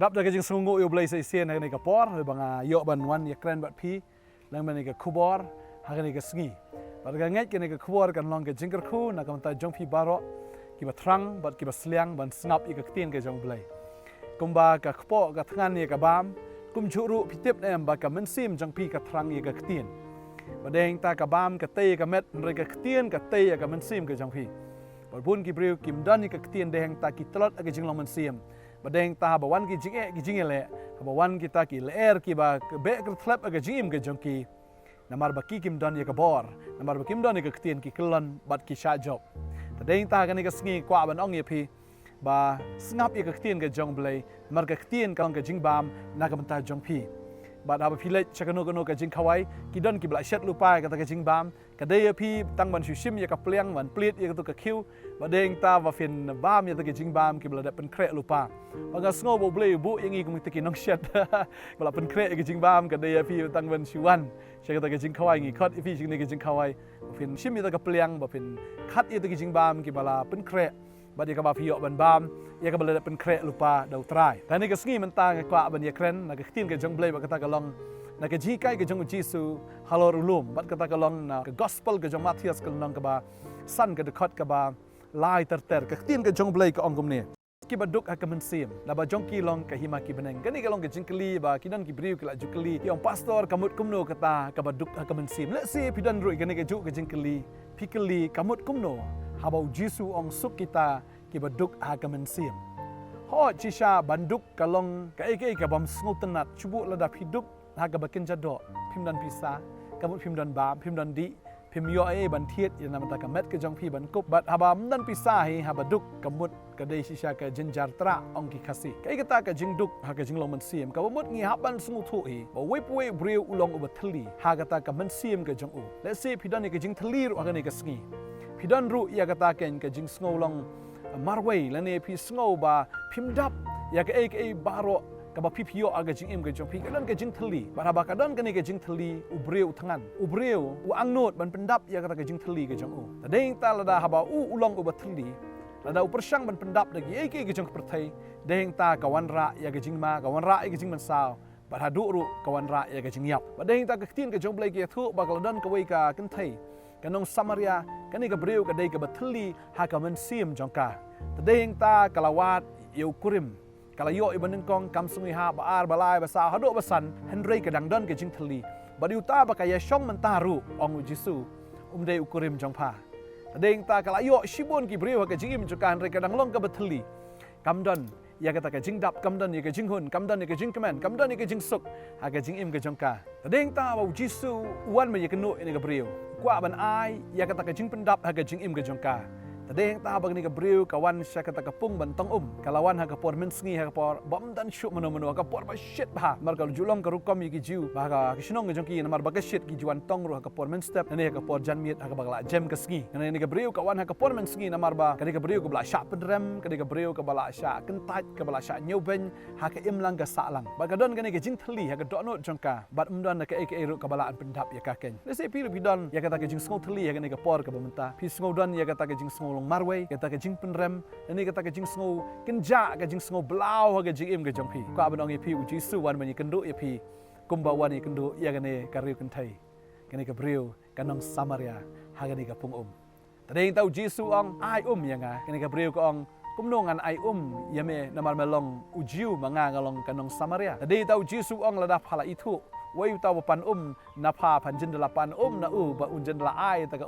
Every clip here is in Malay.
รับจากจึงสงบอยู่เลยเสียในกระป๋อหรือบางยอบันวันยาแกรนบัดพีแล้วมันในกระคูบอร์หากในกระสงีบัดกระเงยกันในกระคูบอร์กันลองกับจิงกระคูนักมันตาจงพีบาร์กิบทรังบัดกิบสลียงบัดสนับอีกเตียนกับจงเบลกุมบากระขปอกระทงานเนี่ยกับบามกุมชุรุพิเทปเอ็มบากระมันซิมจงพีกระทรังอีกเตียนบัดเองตากับบามกระเตยกับเม็ดอะไรกระเตียนกระเตยกับมันซิมกับจงพีบัดบุญกิบริวกิมดันอีกเตียนแดงตากิตลอดกับจิงลองมันซิมบัดเองตาบวันกิจิงเละบวันกิตากิเลอร์กิบาเบกระทลับกับจิมกับจงกีนามาร์บักกิกิมดันอีกบอร์นามาร์บักกิมดันอีกเตียนกิกลันบัดกิชาจบแต่เด้งตากันนี่ก็สงีกว่าบันอ่องเยพีบาสงับอีกเตียนกับจงเบลย์มารกเตียนกับจิงบามนักบันตาจงพีบัดอาบพิเลชกันโนกับจิงขวายกิดันกิบลายเช็ดลูปายกับตาจิงบามกับเดียพีตั้งบันชูชิมยากับเปลี่ยงบันเปลี่ยนยากับตัวกับคิวบัดเด้งตาว่าฟินบามยาตาจิงบามกิบลายเป็นเคระลูปาบางก็สงบเบลย์บุยังอีกมึงตะกินน้องเช็ดบลาเป็นเคระกับจิงบามกับเดียพีตั้งบันชูวันใช่กับตาจิงขวายงี้คัดอีพีชิงนี่กับจิงขวายฟินชิมยาตากับเปลี่ยงบัดฟินคัดยาตาจิงบามกิบลาเป็นเคระบัดยากับบาฟิโอบันบามยากับบลาเป็นเคระลูปาดาวตรายแต่นี่ก็สงีมันต่างกับบันยาเครนนักเตียนกับจงเบลย์บัดก็ตากลองนักจีไก่กับจงจีสูฮัลโหลรุมบัดก็ตากลองนักกอสเปลกับจงมาธิอัสกับน้องกับสันกับดุขัดกับลายเตอร์กับเตียนกับจงเบลย์กับองกุมเนี่ยกิบดุกกับมันเสียมแล้วบัดจงกีลองกับฮิมากิบันเองกันนี่ก็ลองกับจิงกลีบากิดันกิบริวกับจุกลีที่องพาสตอร์กับมุดกุมโนกับตากับบัดดุกกับมันเสียมและเสียพิดันรุ่ยกันนี่กับจุกับจิงกลีพิกลีกับมุดกุมโนฮาบาจิสูองสุกิตากิบดุกกับมันเสียมฮอจิชาบันดุกกับลองกับเอกกับบอมสงบตนัดชุบุระดับพิดุกหากบักกินจัดดอกพิมดันพิซากมุดพิมดันบามพิมดันดีพิมยอบันเทียดยานามันตากเม็ดกับจงพีบันกุบบัดฮาบามดันพิซาให้ฮาบดุกกับมุดกับเดชิชากับจินจาร์ตระองกิคาซีกับเอกตากับจิงดุกหากจิงลงมันเสียมกับมุดงี้ฮับบันสงุทุยบ่เวบเวบริวอุลงอุบัติลีหากตากับมันเสียมกับจงอูและเสียพิดันกับจิงทลีรุหากนี่กับสงีพิดันรุยากตาเกนกับจิงสงลงมารเวและเนี่ยพิสงบาพิมดับยากเอกบารอกับพิพิโยอากาจิงเอ็มกับจงพีกันกับจิงทลีบาราบากันกันนี่กับจิงทลีอุบเรียวทั้งนั้นอุบเรียวอังโนดมันเป็นดับยากกับจิงทลีกับจงอูแต่เด้งตาละดาฮาบาอุลองอุบัติลีละดาอุปชังมันเป็นดับดกี้เอกกับจงประเทศเด้งตากับวันระยากกับจิงมากับวันระกับจิงมันสาวบาราดูรุกับวันระยากกับจิงยับเด้งตากับตีนกับจงเบลกี้ทุบากละดันกับเวกากันไทยกันนองซามารียกันนี่กับเรียวกับเด้งกับบัตลีหากมันเสียมจงกาแต่เด้งตากลาวาดยูคุริมกลายโยอิบันนึงกองกำสมุยฮาบาอาร์บาลายบาซาฮัดโดบาสันเฮนรีกับดังดอนกับจิงทลีบดิวตาบากายช่องมันตารุองอุจิสูเดอุคุริมจงพาเด้งตากลายโยชิบุนกิบริวกับจิงอิมจุการเรกับดังลงกับบัตลีกำดอนยากกับจิงดับกำดอนยากกับจิงหุนกำดอนยากกับจิงคแมนกำดอนยากกับจิงสุกหากกับจิงอิมกับจงกาเด้งตาว่าอุจิสูวันมันยากนุยนี่กับบริวกว่าบันไอยากกับจิงเป็นดับหากกับจิงอิมกับจงกาแต่เด้งตาบางนี่กับบริวกับวันชักตะกับปุ่งบันต้องกะละวันหากกับปอร์มินสงีหากกับปอร์บอมดันชุมโนมโนกับปอร์บัชชิดบ้ามาร์กับจุลองกับรุกอมยิจิวบ้ากับชินองกับจงกีนมาร์บักชิดกิจวันต้องรู้หากกับปอร์มินสเต็ปนี่หากกับปอร์จันมีดหากกับบักละเจมกับสงีนี่กับบริวกับวันหากกับปอร์มินสงีนามาร์บากันนี่กับบริวกับบละชาเป็นเรมกันนี่กับบริวกับบละชากันตัดกับบละชาเนียวเบนหากกับอิมลังกับสาลังบ้ากับดอนกันนี่กับจิงทลีหากกับดอนโนจงกาบัดดอนกับเอรุกับบละอันเป็นดับยากาเกนนี่สิพี่พี่ดอนยากกับจิงสงทลีหากนี่กับปอร์กับบัมตาพี่สงดอนยากกับจิงสงลงมาร์เวย์กับจิงเป็นเรมอันนี้ก็ตากจิงสงกันจ้ากับจิงสงบลาวกับจิงเอ็มกับจงพีก็อาบน้องเอพีอุจิสุวันมันยังกันดูเอพีกุมบาวันยังกันดูยากันเนการิวกันไทยกันนี่กับริวกันน้องซามารียหากันนี่กับพุงแต่เด้งเต้าจิสุองไอยังไงกันนี่กับริวก็องกุมนงอันไอยาเมนามาลองอุจิวมางานลองกันน้องซามารียแต่เด้งเต้าจิสุองระดับพลาอิทุว่าอยู่ตาวปันนาพาพันจินดลาปันนาบะอุนจินดลาไอตะกะ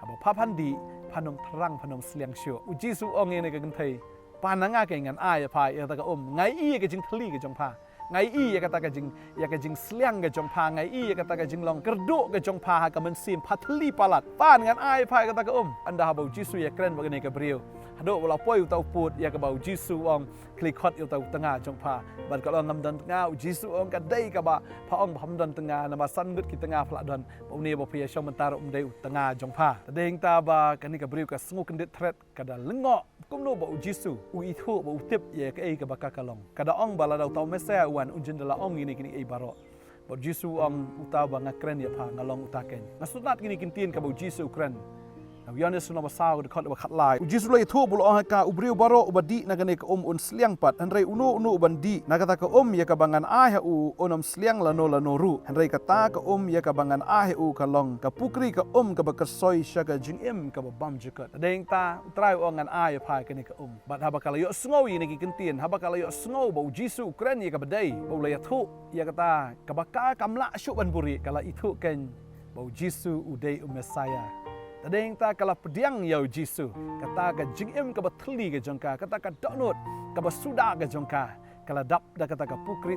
หาบพาพันดีพนมทรังพนมเสียงชัวอุจิสุองเองในกันไทยปานนังอาเก่งกันไอพายตะกะไงอีก็จึงทลีก็จงพาไงอียากตะกะจึงเสียงก็จงพาไงอียากตะกะจึงลองกระโดดก็จงพาหากมันเสียมพัทลีปาลัดปานกันไอพายก็ตะกะอันดาบอุจิสุยาเกรนว่ากันในกับเรียวฮัดโดเวลาป่วยอุตาปูดยากบ่าวจิสุองคลิกคอดอุตาตงาจงพาบัดก็ลองนำดันตงาอุจิสุองกันได้กับพระองค์พำดันตงานำมาสันกึดกิตงาพระดันบ่นี้บ่พยาชมมันตาได้อุตงาจงพาแต่เด้งตาบากันนี่กับเรียวกับสงุกันเด็ดเทรดกระดาลงอกุมโนบ่อุจิสุอุอิทุบ่อุติบยากกับบากะกะลองกระดาองบาลาดาวเตาเมเซวันอุนจินดลาองini kini baro bo Jisu ang utaw ba nga kren ya pa nga long utaken nasunat kini kintin ka bo Jisu kren Yohanes no basau de khot bakhat lai ujisu lai thu bul ong ka ubriu baro ubadi nagane ka un sliang pat hanrei unu ubandi nagata ka ya ka bangan a ha u onom sliang lano ru hanrei ka ta ka ya ka bangan a ha u ka long ka pukri ka ka bakarsoi shaga jingim ka bam jukat deng ta trai ongan a ya phai ka ni ka bat habakala yo sngo yi ni ki kentien habakala yo sngo ba ujisu ukren ya ka badai ba lai thu ya ka ta ka baka kamla shu ban buri kala itu ken ba ujisu udai Messiah tadeng ta kala pediang yau Jisu kata ka jingim ka bathli ka jongka kata ka donot ka basuda ka jongka kala dap da kata ka pukri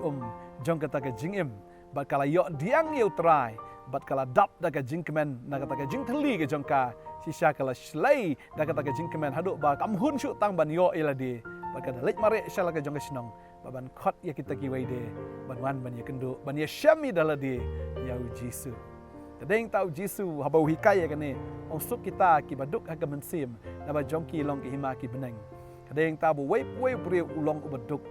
jong kata ka jingim bat kala yo diang yau trai bat kala dap da ka jingkemen na kata ka jingthli ka jongka sisa kala slay da kata ka jingkemen haduk ba kamhun shu tang ban yo iladi bat kala lek mare shala ka jongka sinong baban khot ya kita ki waide ban wan ban ya kendo ban ya syami daladi yau Jisu tadeng tau Jisu habau hikaya kane ong suk kita ki baduk ha mynsiem na ba jongki long ki hima ki beneng tadeng ta bu wei breu ulong ubaduk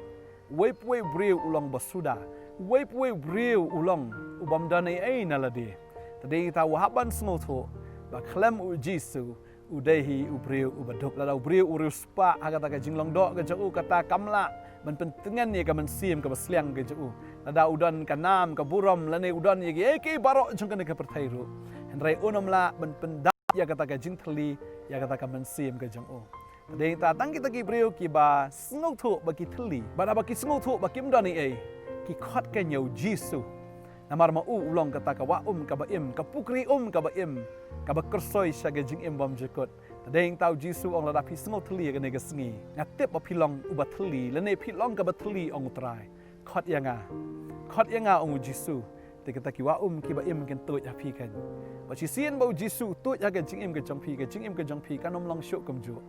wei breu ulong basuda wei breu ulong ubamdane ai nalade tadeng ta haban snotho ba khlem u Jisu udehi ubreu ubaduk la ubreu uruspa agata ka jinglong do ka jau kata kamla man pentengan ni ka mynsiem ka basliang ka jau ada udan kanam ka buram lane udan ye ki barok jong ka perthairu henrai unom la ben pendap ya kata ka jingthli ya kata ka mynsiem ka jong tadeng ta tang kita ki breu ki ba sngo thu ba ki thli ba ba ki sngo thu ba kim dani ai ki khot ka nyau Jisu namar ma ulong kata ka wa ka ba im ka pukri ka ba im ka ba kersoi saga jingim bam jekot tadeng tau Jisu ong la dapi sngo thli ka ne ka sngi ngatep ba pilong uba thli lane pilong ka ba thli ong trai khot yanga ong Jisu te kata ki wa ki ba im ken tu ya phi kan ba chi sien ba Jisu tu ya ka jingim ka jingim ka jong phi kanom long shu kam ju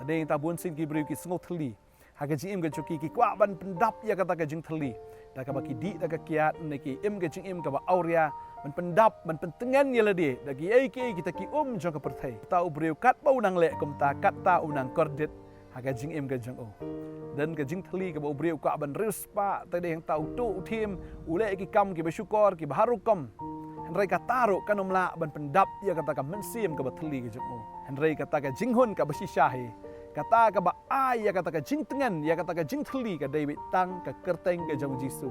tadeng ta bun sin ki breu ki sngo thli ha ka jingim ka chuki ki kwa ban pendap ya kata ka jing thli da ka ba ki di da ka kiat ne ki im ka jingim ka ba auria man pendap man pentengan ya ladi da ki ai ki kita ki jong ka perthai ta breu kat ba unang le kum ta kat ta unang kordit ha ka jingim ka jong dan ka jing thli ka ba breu ka ban rispa ta deng ta tu tim ule ki kam ki bersyukur ki baharukom henrai ka taru kanom la ban pendap ya kata ka mynsiem ka ba thli ka jong henrai kata ka jinghun ka basisyahi kata ka ba ai ya kata ka jing tengan ya kata ka jing thli ka David tang ka kerteng ka jong Jisu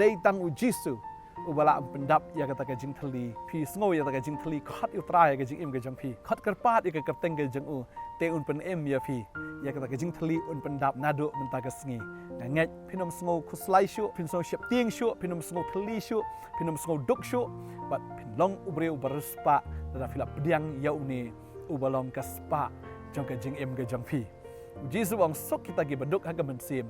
dei tang u Jisu ubala pendap ya kata ka jing thli phi sngo ya kata ka jing thli khat utrai ka jing im ka jong phi khat kerpat ya ka kerteng ka jong te un pen em ya phi ya kata ka jing thli un pendap nado menta ka sngi ngat phinom sngo khuslai shu phin so shep tieng shu phinom sngo thli shu phinom sngo duk shu bat phin long ubreu barspa da phila pediang ya uni ubalong ka spa jong ka jing em ka jong phi Jisu ong sok kita ki baduk ha ka mynsiem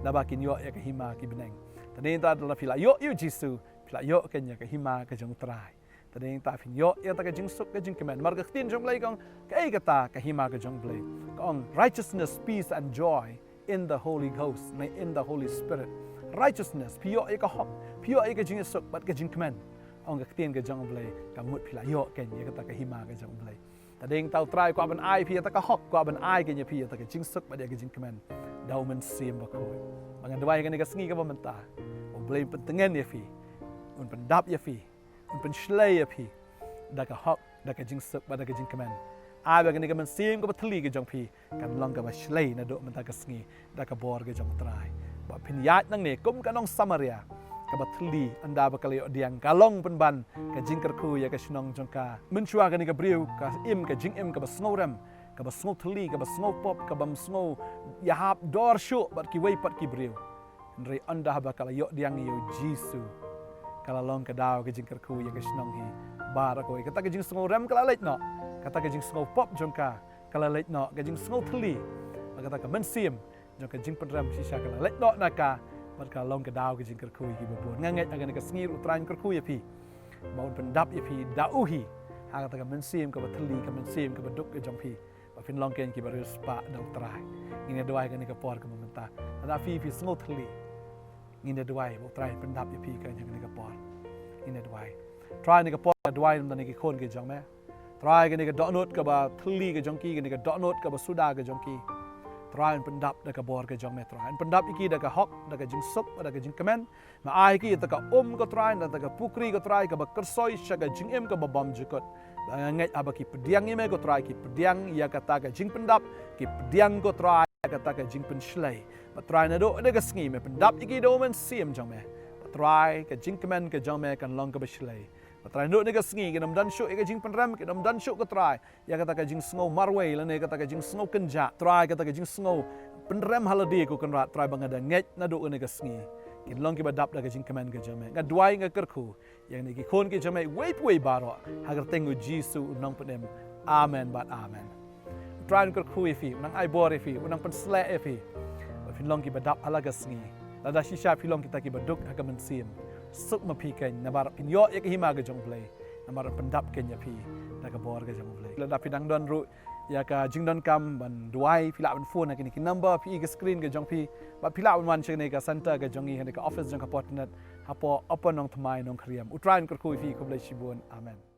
da bakin yo ya ka hima ki beneng tadeng ta la phila yo Jisu phila yo kenya ka hima ka jong trai tadeng ta phin yo ya ta ka jing suk ka jing kemen mar ka tin jong lai kong ka ai kata ka hima ka jong blai kong righteousness peace and joy in the Holy Ghost in the Holy Spirit righteousness pio ai ka hok pio ai ka jing suk bat ka jing kemen ong ka tin ka jong blai ka mut phila yo kenya kata ka hima ka jong blai tadeng tau trai kwa ban ai phi ta ka hok kwa ban ai kenya phi ta ka jing suk ba dia ka jing kemen dau mynsiem ba ko bangan dawai ka ni ka sngi ka ba menta o blai pentengan ya phi un pendap ya phi un pen shlai ya phi da ka hok da ka jing suk ba da ka jing kemen ai ba ka ni ka mynsiem ka ba thli ka jong phi kan long ka ba shlai na do menta ka sngi da ka bor ka jong trai ba phin yat nang ne kum ka nong Samaria ka ba thli anda ba ka le diang ka long pen ban ka jing kerku ya ka shnong jong ka menchua ka ni ka breu ka im ka jing im ka ba sngoram ka ba sngo thli ka ba sngo pop ka ba sngo ya hap dor shu ba ki wei pat ki breu nri anda ba ka le diang yo Jisu kala long ka daw ka jing kerku ya ka shnong hi bar ko ka ta ka jing sngoram kala leit no ka ta ka jing sngo pop jong ka kala leit no ka jing sngo thli ka ta ka mynsiem jong ka jing penram sisa kala leit no na ka bat ka long ka daw ka jing kerku ki babon nganget agan ka sngi utran kerku ya pi maun pendap ya pi dauhi ha ka ta ka mynsiem ka ba thli ka mynsiem ka ba duk ka jong pi ba fin long ken ki ba ris pa dau trai ngine dwai ka ni ka por ka menta ada fi sngo thli ngine dwai bo trai pendap ya pi ka jang ni ka por ngine dwai try ni ka por dwai nam ni ki khon ke jong me try ka ni ka donot ka ba thli ka jong ki ni ka donot ka ba suda ka jong ki try pendap da ka bor ka jong me try pendap iki da ka hok da ka jing sup da ka jing kemen ma ai ki da ka ko try da ka pukri ko try ka ba kersoi sha ka jing em ka ba bam jukot ngai aba ki pediang ime ko try ki pediang ya kata ka jing pendap ki pediang ko try kata ka jing pen shlai ba try na do da ka sngi me pendap iki do mynsiem jong me ba try ka jing kemen ka jong me kan long ka ba shlai try nuk ni ka sngi ke nam dan syuk ke jing penram ke nam dan syuk ke try ya kata ka jing sngo marway la ne kata ka jing sngo kenja try kata ka jing sngo penram haladi ko kan rat try bang ada nget na do ni ka sngi kin long ki badap da ka jing kemen ke jame nga duai nga kerku yang ni ki khon ke jame way baro hagar tengu jisu nong penem amen bat amen try kerku ifi nang ai bor ifi nang pen sle ifi fin long ki badap halaga sngi lada shisha filong kita ki baduk ha ka mynsiem suk ma pi ken na bar pin yo ek hima ga jong play na bar pendap ken ya pi na ka bor ga jong play la da pidang don ru ya ka jing don kam ban duai pila ban phone na ki number pi ga screen ga jong pi ba pila ban wan chene ka center ga jong hi ka office jong ka Potternet hapo open Nongthymmai Nongkhryiem utran kur khu fi ko blai shibun amen